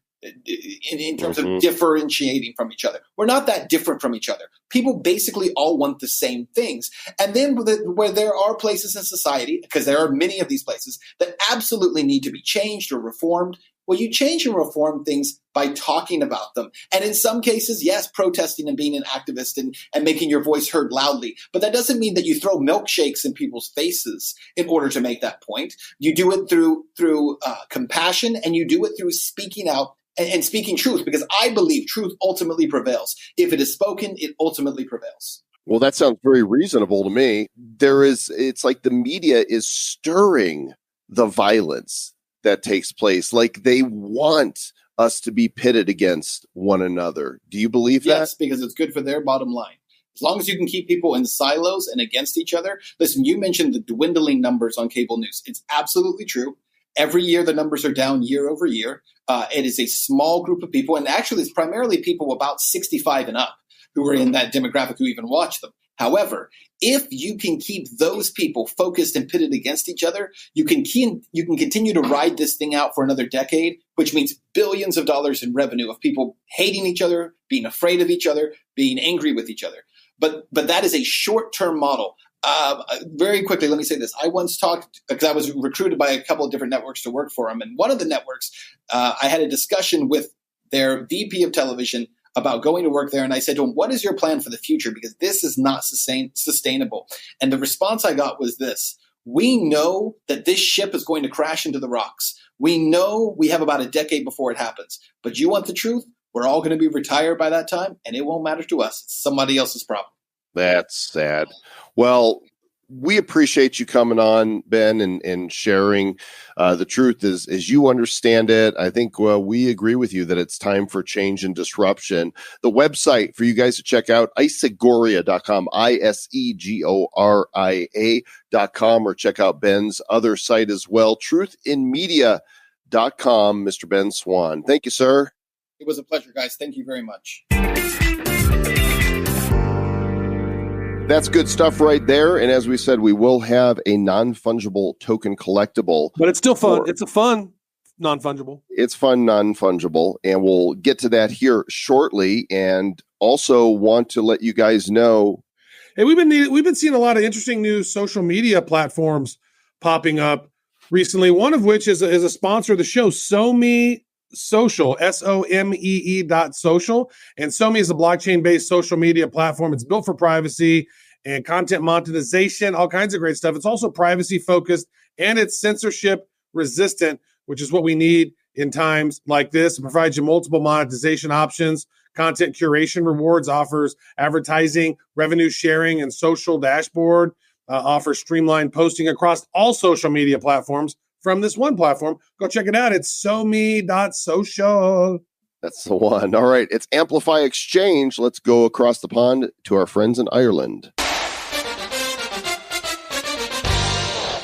in terms of differentiating from each other. We're not that different from each other. People basically all want the same things. And then where there are places in society, because there are many of these places, that absolutely need to be changed or reformed, well, you change and reform things by talking about them. And in some cases, yes, protesting and being an activist and making your voice heard loudly. But that doesn't mean that you throw milkshakes in people's faces in order to make that point. You do it through compassion, and you do it through speaking out and speaking truth, because I believe truth ultimately prevails. If it is spoken, it ultimately prevails. Well, that sounds very reasonable to me. It's like the media is stirring the violence that takes place. Like they want us to be pitted against one another. Do you believe that? Yes, because it's good for their bottom line. As long as you can keep people in silos and against each other. Listen, you mentioned the dwindling numbers on cable news. It's absolutely true. Every year, the numbers are down year over year. It is a small group of people, and actually it's primarily people about 65 and up who are in that demographic who even watch them. However, if you can keep those people focused and pitted against each other, you can continue to ride this thing out for another decade, which means billions of dollars in revenue of people hating each other, being afraid of each other, being angry with each other. But that is a short-term model. Very quickly, let me say this. I once talked, because I was recruited by a couple of different networks to work for them. And one of the networks, I had a discussion with their VP of television about going to work there. And I said to him, what is your plan for the future? Because this is not sustainable. And the response I got was this: we know that this ship is going to crash into the rocks. We know we have about a decade before it happens. But you want the truth? We're all going to be retired by that time, and it won't matter to us. It's somebody else's problem. That's sad. Well, we appreciate you coming on, Ben, and sharing the truth as you understand it. I think we agree with you that it's time for change and disruption. The website for you guys to check out, isegoria.com, ISEGORIA.com, or check out Ben's other site as well, truthinmedia.com, Mr. Ben Swann. Thank you, sir. It was a pleasure, guys. Thank you very much. That's good stuff right there. And as we said, we will have a non-fungible token collectible. But it's still fun. It's a fun non-fungible. It's fun non-fungible. And we'll get to that here shortly. And also want to let you guys know. Hey, we've been seeing a lot of interesting new social media platforms popping up recently, one of which is a sponsor of the show, SoMe Social, SOMEE.social. And SoMe is a blockchain-based social media platform. It's built for privacy and content monetization, all kinds of great stuff. It's also privacy-focused, and it's censorship-resistant, which is what we need in times like this. It provides you multiple monetization options, content curation rewards, offers advertising, revenue sharing, and social dashboard, offers streamlined posting across all social media platforms from this one platform. Go check it out. It's SoMe.social. That's the one. All right. It's Amplify Exchange. Let's go across the pond to our friends in Ireland.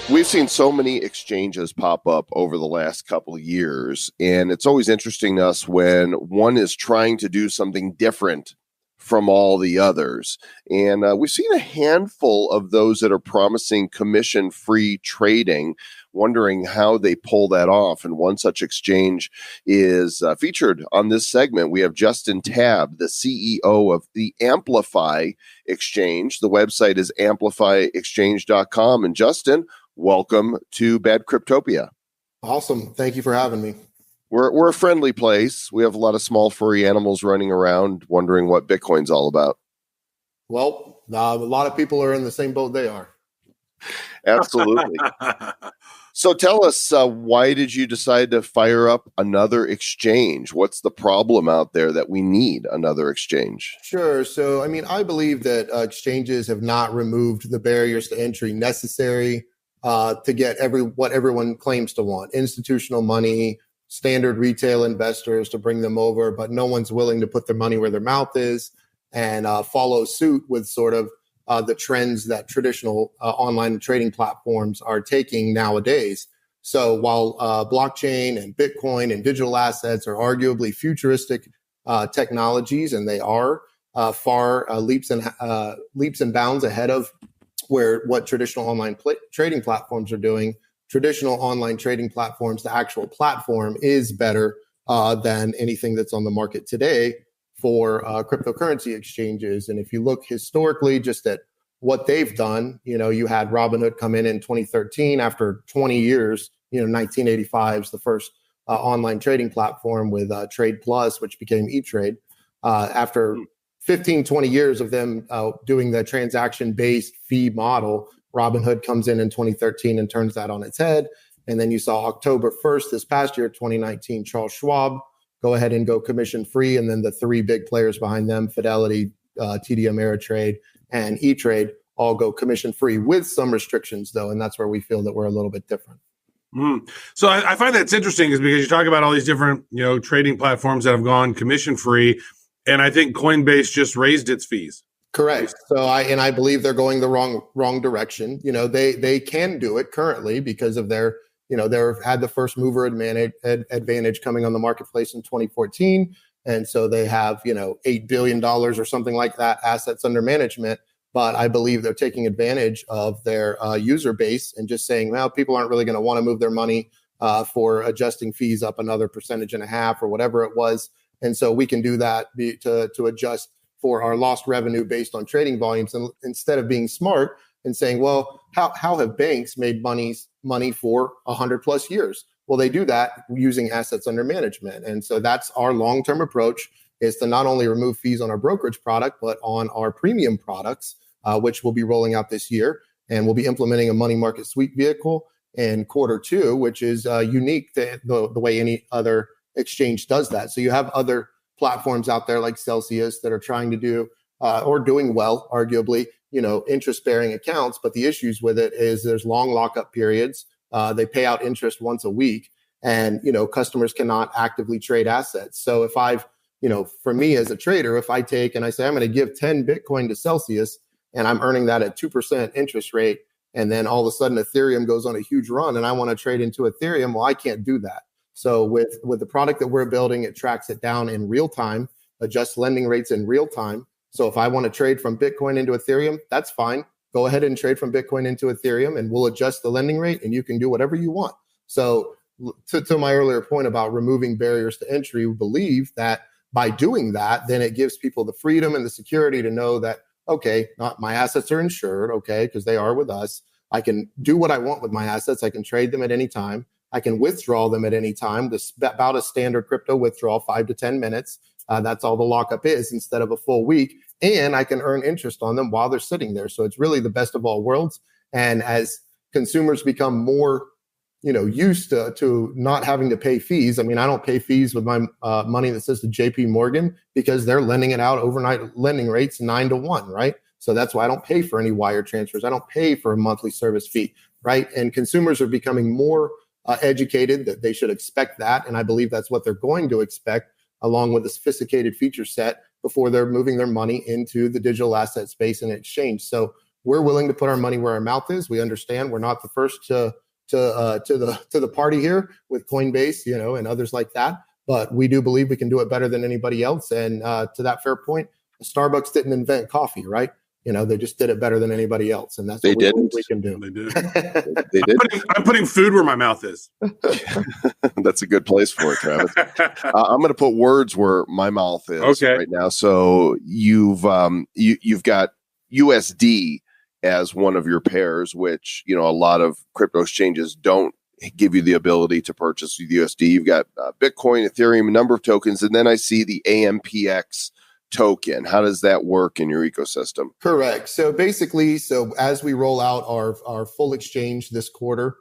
We've seen so many exchanges pop up over the last couple of years, and it's always interesting to us when one is trying to do something different from all the others. And we've seen a handful of those that are promising commission-free trading, wondering how they pull that off. And one such exchange is featured on this segment. We have Justin Tabb, the CEO of the Amplify Exchange. The website is amplifyexchange.com. And Justin, welcome to Bad Cryptopia. Awesome. Thank you for having me. We're a friendly place. We have a lot of small furry animals running around wondering what Bitcoin's all about. Well, a lot of people are in the same boat they are. Absolutely. So tell us, why did you decide to fire up another exchange? What's the problem out there that we need another exchange? Sure. So, I believe that exchanges have not removed the barriers to entry necessary to get what everyone claims to want: institutional money, standard retail investors to bring them over, but no one's willing to put their money where their mouth is and follow suit with sort of the trends that traditional online trading platforms are taking nowadays. So while blockchain and Bitcoin and digital assets are arguably futuristic technologies, and they are far leaps and bounds ahead of what traditional online trading platforms are doing, traditional online trading platforms, the actual platform is better than anything that's on the market today for cryptocurrency exchanges. And if you look historically just at what they've done, you had Robinhood come in 2013 after 20 years. 1985 is the first online trading platform with Trade Plus, which became E-Trade. After 15, 20 years of them doing the transaction-based fee model, Robinhood comes in 2013 and turns that on its head. And then you saw October 1st this past year, 2019, Charles Schwab go ahead and go commission-free. And then the three big players behind them, Fidelity, TD Ameritrade, and E-Trade, all go commission-free with some restrictions, though. And that's where we feel that we're a little bit different. So I find that's interesting, is because you talk about all these different, trading platforms that have gone commission-free. And I think Coinbase just raised its fees. Correct. So I believe they're going the wrong direction. They can do it currently because of their, they've had the first mover advantage coming on the marketplace in 2014. And so they have, $8 billion or something like that assets under management. But I believe they're taking advantage of their user base and just saying, well, people aren't really going to want to move their money for adjusting fees up another 1.5% or whatever it was. And so we can do that to adjust for our lost revenue based on trading volumes, and instead of being smart and saying, well, how have banks made money for 100 plus years? Well, they do that using assets under management. And so that's our long-term approach, is to not only remove fees on our brokerage product, but on our premium products, which we'll be rolling out this year. And we'll be implementing a money market sweep vehicle in Q2, which is unique to the way any other exchange does that. So you have other platforms out there like Celsius that are trying to do or doing well, arguably, interest-bearing accounts. But the issues with it is there's long lockup periods. They pay out interest once a week, and customers cannot actively trade assets. So if for me as a trader, if I take and I say I'm going to give 10 Bitcoin to Celsius and I'm earning that at 2% interest rate, and then all of a sudden Ethereum goes on a huge run and I want to trade into Ethereum, well, I can't do that. So with the product that we're building, it tracks it down in real time, adjusts lending rates in real time. So if I want to trade from Bitcoin into Ethereum, that's fine. Go ahead and trade from Bitcoin into Ethereum, and we'll adjust the lending rate, and you can do whatever you want. So to my earlier point about removing barriers to entry, we believe that by doing that, then it gives people the freedom and the security to know that, okay, not my assets are insured, okay, because they are with us. I can do what I want with my assets. I can trade them at any time. I can withdraw them at any time. This about a standard crypto withdrawal, 5 to 10 minutes. That's all the lockup is, instead of a full week. And I can earn interest on them while they're sitting there. So it's really the best of all worlds. And as consumers become more, used to not having to pay fees. I mean, I don't pay fees with my money that says to JP Morgan, because they're lending it out overnight lending rates 9 to 1, right? So that's why I don't pay for any wire transfers. I don't pay for a monthly service fee, right? And consumers are becoming more educated that they should expect that. And I believe that's what they're going to expect. along with a sophisticated feature set before they're moving their money into the digital asset space and exchange. So we're willing to put our money where our mouth is. We understand we're not the first to the party here with Coinbase, and others like that. But we do believe we can do it better than anybody else. And to that fair point, Starbucks didn't invent coffee, right? They just did it better than anybody else, and that's what we can do. They did. They did. I'm putting food where my mouth is. That's a good place for it, Travis. I'm going to put words where my mouth is right now. So you've got USD as one of your pairs, which a lot of crypto exchanges don't give you the ability to purchase USD. You've got Bitcoin, Ethereum, a number of tokens, and then I see the AMPX token. How does that work in your ecosystem? Correct. So basically, as we roll out our full exchange this quarter,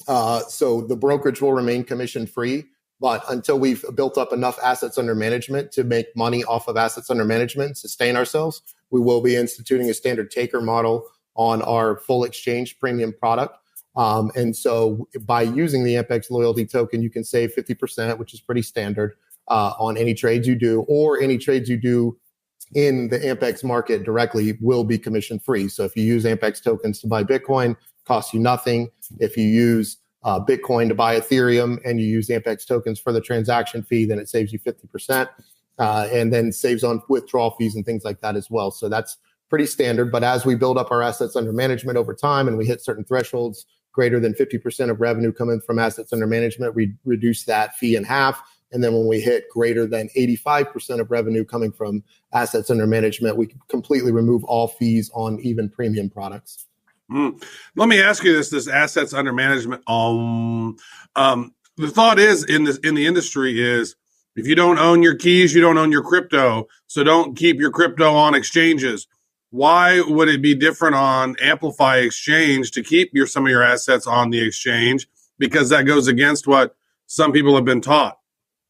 so the brokerage will remain commission free, but until we've built up enough assets under management to make money off of assets under management, sustain ourselves, we will be instituting a standard taker model on our full exchange premium product. And so by using the AMPX loyalty token, you can save 50%, which is pretty standard on any trades you do, or any trades you do in the AMPX market directly will be commission free. So if you use AMPX tokens to buy Bitcoin, costs you nothing. If you use Bitcoin to buy Ethereum and you use AMPX tokens for the transaction fee, then it saves you 50%, and then saves on withdrawal fees and things like that as well. So that's pretty standard. But as we build up our assets under management over time and we hit certain thresholds, greater than 50% of revenue coming from assets under management, we reduce that fee in half. And then when we hit greater than 85% of revenue coming from assets under management, we completely remove all fees on even premium products. Let me ask you this assets under management. The thought is in the industry is if you don't own your keys, you don't own your crypto. So don't keep your crypto on exchanges. Why would it be different on Amplify Exchange to keep some of your assets on the exchange? Because that goes against what some people have been taught.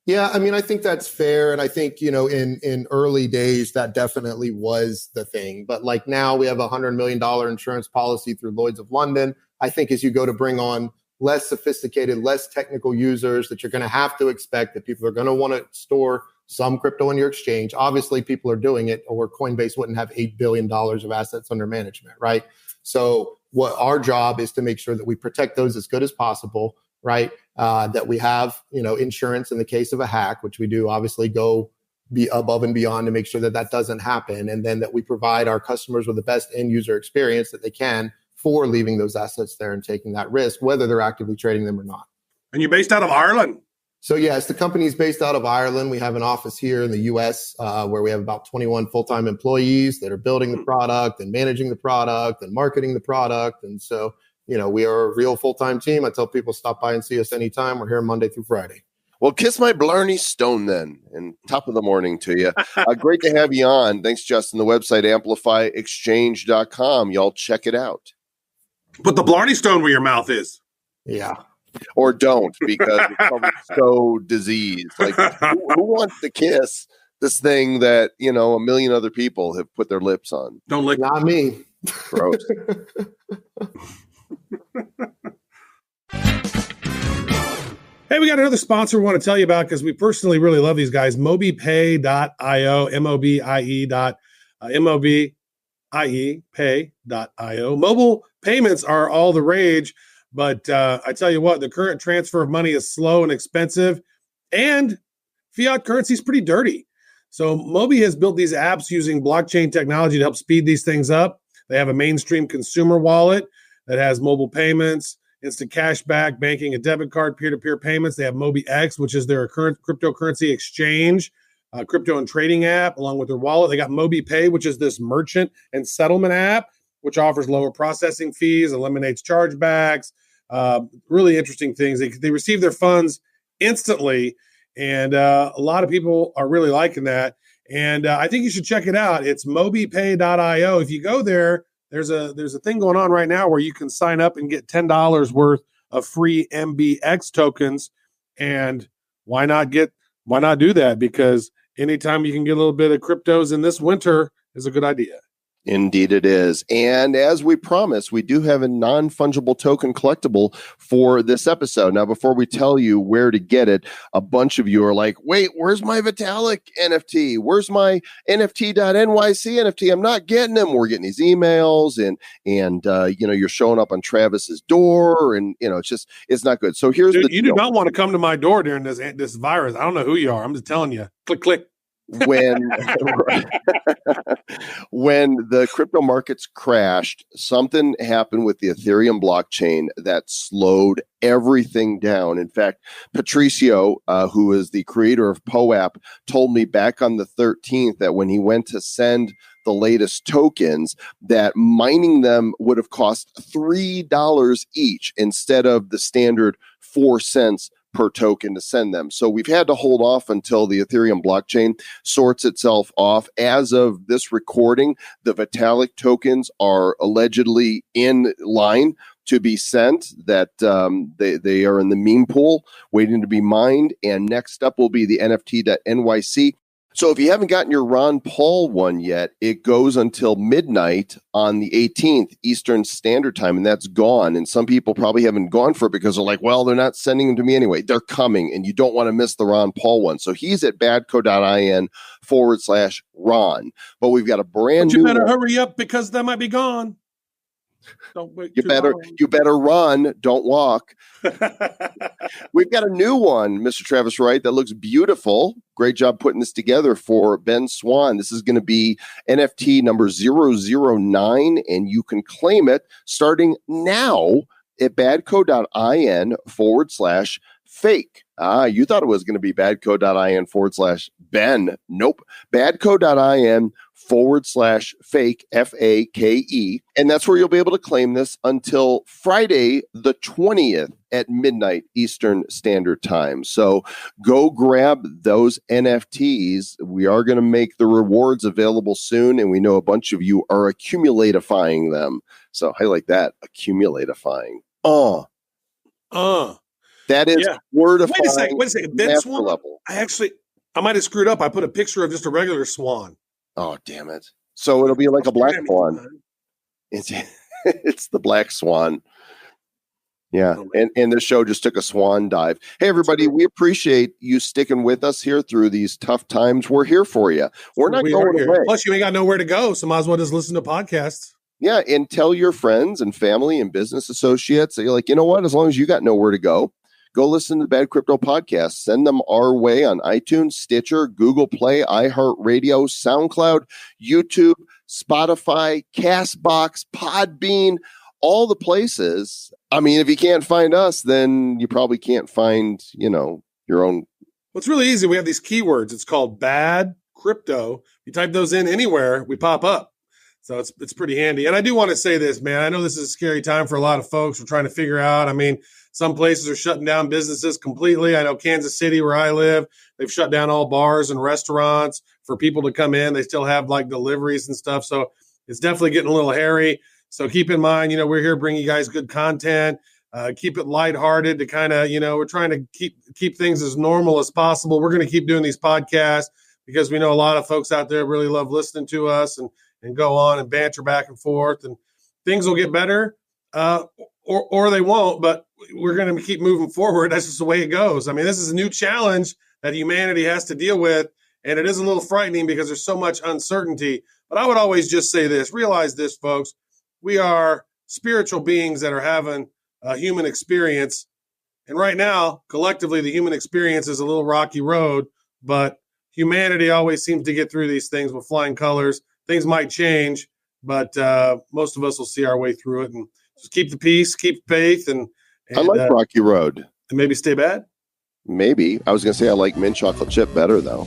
Yeah, I mean, I think that's fair. And I think, in early days, that definitely was the thing. But like now we have a $100 million insurance policy through Lloyd's of London. I think as you go to bring on less sophisticated, less technical users, that you're going to have to expect that people are going to want to store some crypto in your exchange. Obviously, people are doing it, or Coinbase wouldn't have $8 billion of assets under management, right? So what our job is to make sure that we protect those as good as possible, right? That we have, insurance in the case of a hack, which we do obviously go be above and beyond to make sure that that doesn't happen. And then that we provide our customers with the best end user experience that they can for leaving those assets there and taking that risk, whether they're actively trading them or not. And you're based out of Ireland. So yes, the company is based out of Ireland. We have an office here in the U.S. Where we have about 21 full-time employees that are building the product and managing the product and marketing the product. And so, we are a real full-time team. I tell people stop by and see us anytime. We're here Monday through Friday. Well, kiss my Blarney Stone then, and top of the morning to you. Great to have you on. Thanks, Justin. The website, amplifyexchange.com. Y'all check it out. Put the Blarney Stone where your mouth is. Yeah. Or don't, because it's so diseased. Like, who wants to kiss this thing that, a million other people have put their lips on? Don't lick. Not me. Gross. Hey, we got another sponsor we want to tell you about because we personally really love these guys. MobiePay.io, MobiePay.io. Mobile payments are all the rage, but I tell you what, the current transfer of money is slow and expensive, and fiat currency is pretty dirty. So Mobi has built these apps using blockchain technology to help speed these things up. They have a mainstream consumer wallet that has mobile payments, instant cashback, banking, a debit card, peer-to-peer payments. They have MobiX, which is their current cryptocurrency exchange, crypto and trading app, along with their wallet. They got MobiPay, which is this merchant and settlement app, which offers lower processing fees, eliminates chargebacks, really interesting things. They receive their funds instantly, and a lot of people are really liking that. And I think you should check it out. It's MobiePay.io. If you go there, there's a thing going on right now where you can sign up and get $10 worth of free MBX tokens. And why not do that? Because anytime you can get a little bit of cryptos in this winter is a good idea. Indeed it is. And as we promised, we do have a non-fungible token collectible for this episode. Now, before we tell you where to get it, a bunch of you are like, wait, where's my Vitalik NFT? Where's my NFT.NYC NFT? I'm not getting them. We're getting these emails and you're showing up on Travis's door and, it's not good. So here's Dude, you do not want to come to my door during this virus. I don't know who you are. I'm just telling you. Click, click. when when the crypto markets crashed, something happened with the Ethereum blockchain that slowed everything down. In fact, Patricio, who is the creator of POAP, told me back on the 13th that when he went to send the latest tokens, that mining them would have cost $3 each instead of the standard 4 cents per token to send them. So we've had to hold off until the Ethereum blockchain sorts itself off. As of this recording, the Vitalik tokens are allegedly in line to be sent, that they are in the meme pool waiting to be mined. And next up will be the NFT.NYC. So if you haven't gotten your Ron Paul one yet, it goes until midnight on the 18th Eastern Standard Time, and that's gone. And some people probably haven't gone for it because they're like, well, they're not sending them to me anyway. They're coming, and you don't want to miss the Ron Paul one. So he's at badco.in/Ron. But we've got a brand new. You better hurry up because that might be gone. Don't wait. You better run, don't walk. We've got a new one, Mr. Travis Wright, that looks beautiful. Great job putting this together for Ben Swann. This is going to be NFT number 009, and you can claim it starting now at badco.in/fake. You thought it was going to be badco.in/Ben. Nope. badco.in/fake, FAKE. And that's where you'll be able to claim this until Friday, the 20th at midnight Eastern Standard Time. So go grab those NFTs. We are going to make the rewards available soon, and we know a bunch of you are accumulatifying them. So I like that, accumulatifying. That is wordifying. Wait a second. Ben Swann level. I might have screwed up. I put a picture of just a regular swan. Oh, damn it. So it'll be like a black swan. It's the black swan. Yeah. And the show just took a swan dive. Hey, everybody, we appreciate you sticking with us here through these tough times. We're here for you. We're not going away. Plus, you ain't got nowhere to go, so might as well just listen to podcasts. Yeah, and tell your friends and family and business associates that you're like, you know what, as long as you got nowhere to go listen to the Bad Crypto Podcast. Send them our way on iTunes, Stitcher, Google Play, iHeartRadio, SoundCloud, YouTube, Spotify, Castbox, Podbean, all the places. I mean, if you can't find us, then you probably can't find, your own. Well, it's really easy. We have these keywords. It's called Bad Crypto. You type those in anywhere, we pop up. So it's pretty handy. And I do want to say this, man. I know this is a scary time for a lot of folks. We're trying to figure out. I mean, some places are shutting down businesses completely. I know Kansas City, where I live, they've shut down all bars and restaurants for people to come in. They still have like deliveries and stuff. So it's definitely getting a little hairy. So keep in mind, we're here to bring you guys good content. Keep it lighthearted to kind of, we're trying to keep things as normal as possible. We're going to keep doing these podcasts because we know a lot of folks out there really love listening to us and go on and banter back and forth, and things will get better or they won't, but we're going to keep moving forward. That's just the way it goes. I mean, this is a new challenge that humanity has to deal with, and it is a little frightening because there's so much uncertainty. But I would always just say this, realize this, folks, we are spiritual beings that are having a human experience. And right now, collectively, the human experience is a little rocky road, but humanity always seems to get through these things with flying colors. Things might change, but most of us will see our way through it, and just keep the peace, keep faith, and I like Rocky Road. And maybe stay bad? Maybe. I was going to say I like mint chocolate chip better, though.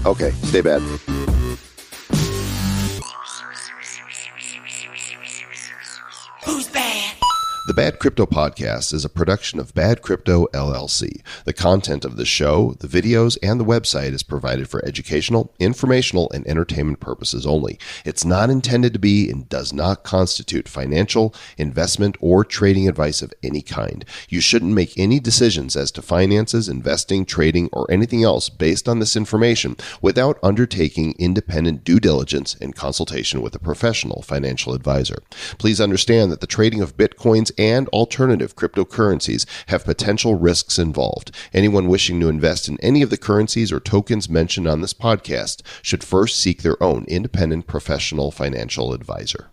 Okay, stay bad. Who's bad? The Bad Crypto Podcast is a production of Bad Crypto LLC. The content of the show, the videos, and the website is provided for educational, informational, and entertainment purposes only. It's not intended to be and does not constitute financial, investment, or trading advice of any kind. You shouldn't make any decisions as to finances, investing, trading, or anything else based on this information without undertaking independent due diligence and consultation with a professional financial advisor. Please understand that the trading of Bitcoins and alternative cryptocurrencies have potential risks involved. Anyone wishing to invest in any of the currencies or tokens mentioned on this podcast should first seek their own independent professional financial advisor.